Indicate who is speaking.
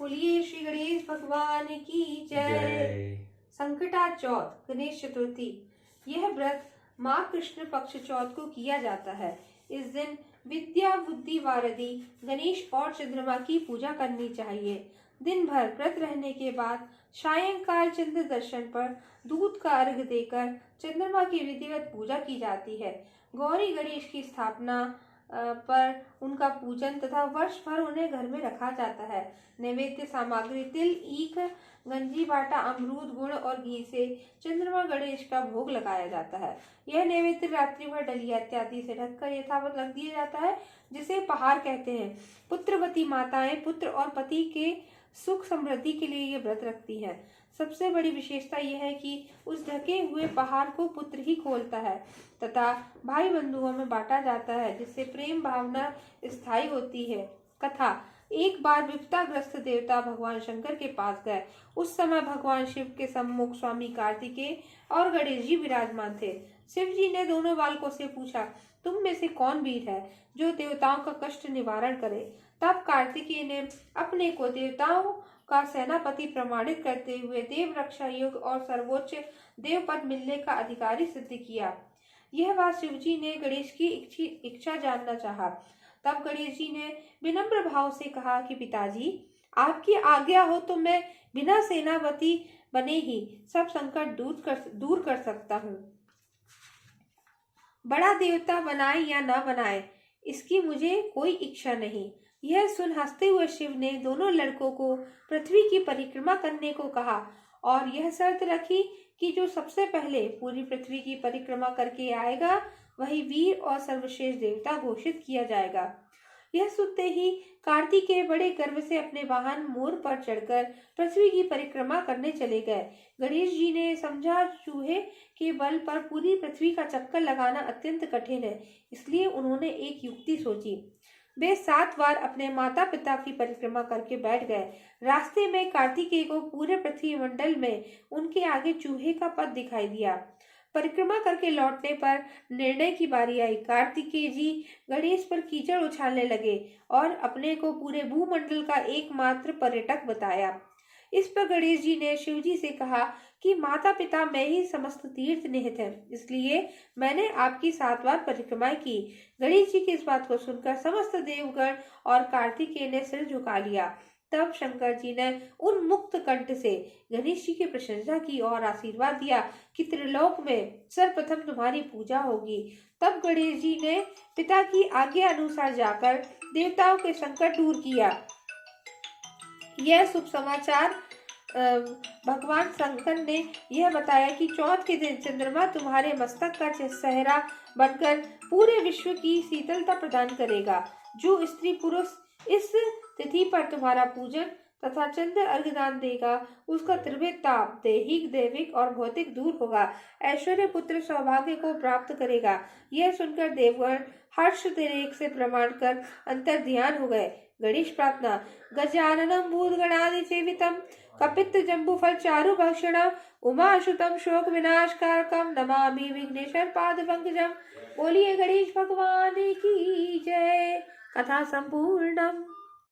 Speaker 1: बोलिए श्री गणेश भगवान की जय। संकटा चौथ, गणेश चतुर्थी। यह व्रत माँ कृष्ण पक्ष चौथ को किया जाता है। इस दिन विद्या बुद्धि वारधि गणेश और चंद्रमा की पूजा करनी चाहिए। दिन भर व्रत रहने के बाद सायंकाल चंद्र दर्शन पर दूध का अर्घ देकर चंद्रमा की विधिवत पूजा की जाती है। गौरी गणेश की स्थापना पर उनका पूजन तथा वर्ष भर उन्हें घर में रखा जाता है। नैवेद्य सामग्री तिल, ईख, गंजी बाटा, अमरूद, गुड़ और घी से चंद्रमा गणेश का भोग लगाया जाता है। यह नैवेद्य रात्रि भर डलिया इत्यादि से ढककर यथावत रख दिया जाता है, जिसे पहाड़ कहते हैं। पुत्रवती माताएं पुत्र और पति के सुख समृद्धि के लिए ये व्रत रखती हैं। सबसे बड़ी विशेषता यह है कि उस ढके हुए पहाड़ को पुत्र ही खोलता है तथा भाई बंधुओं में बांटा जाता है, जिससे प्रेम भावना स्थायी होती है। कथा। एक बार विपदाग्रस्त देवता भगवान शंकर के पास गए। उस समय भगवान शिव के सम्मुख स्वामी कार्तिकेय और गणेश जी विराजमान थे। शिव जी ने दोनों बालकों से पूछा, तुम में से कौन वीर है जो देवताओं का कष्ट निवारण करे। तब कार्तिकेय ने अपने को देवताओं का सेनापति प्रमाणित करते हुए देव रक्षा योग और सर्वोच्च देव पद मिलने का अधिकारी सिद्ध किया। यह बात शिव जी ने गणेश की इच्छा जानना चाहा। तब गणेश जी ने विनम्र भाव से कहा कि पिताजी, आपकी आज्ञा हो तो मैं बिना सेनापति बने ही सब संकट दूर कर सकता हूँ। बड़ा देवता बनाए या न बनाए, इसकी मुझे कोई इच्छा नहीं। यह सुन हंसते हुए शिव ने दोनों लड़कों को पृथ्वी की परिक्रमा करने को कहा और यह शर्त रखी कि जो सबसे पहले पूरी पृथ्वी की परिक्रमा करके आएगा वही वीर और सर्वश्रेष्ठ देवता घोषित किया जाएगा। यह सुनते ही कार्तिकेय बड़े गर्व से अपने वाहन मोर पर चढ़कर पृथ्वी की परिक्रमा करने चले गए। गणेश जी ने समझा चूहे के बल पर पूरी पृथ्वी का चक्कर लगाना अत्यंत कठिन है, इसलिए उन्होंने एक युक्ति सोची। वे 7 बार अपने माता पिता की परिक्रमा करके बैठ गए। रास्ते में कार्तिकेय को पूरे पृथ्वी मंडल में उनके आगे चूहे का पद दिखाई दिया। परिक्रमा करके लौटने पर निर्णय की बारी आई। कार्तिकेय जी गणेश पर कीचड़ उछालने लगे और अपने को पूरे भूमंडल का एकमात्र पर्यटक बताया। इस पर गणेश जी ने शिव जी से कहा कि माता पिता में ही समस्त तीर्थ निहित है, इसलिए मैंने आपकी 7 बार परिक्रमाएं की। गणेश जी की इस बात को सुनकर समस्त देवगण और कार्तिकेय ने सिर झुका लिया। तब शंकर जी ने उन्मुक्त कंठ से गणेश जी की प्रशंसा की और आशीर्वाद दिया कि त्रिलोक में सर्वप्रथम तुम्हारी पूजा होगी। तब गणेश जी ने पिता की आज्ञा अनुसार जाकर देवताओं के संकट दूर किया। यह शुभ समाचार भगवान शंकर ने यह बताया कि चौथ के दिन चंद्रमा तुम्हारे मस्तक का सहरा बनकर पूरे विश्व की शीतलता प्रदान करेगा। जो स्त्री पुरुष इस तिथि पर तुम्हारा पूजन तथा चंद्र अर्घदान देगा, उसका त्रिविध ताप दैहिक, दैविक और भौतिक दूर होगा। ऐश्वर्य, पुत्र, सौभाग्य को प्राप्त करेगा। यह सुनकर देवगण हर्ष तिरेक से प्रमाण कर अंतर ध्यान हो गए। गणेश प्रार्थना। गजाननम भूतगणादि सेवितम कपित्त जम्बू फल चारु भक्षणम उमाशुतम शोक विनाशकारकम नमामि विघ्नेश्वर पाद पंकजम। बोलिए गणेश भगवान की जय। कथा संपूर्णम।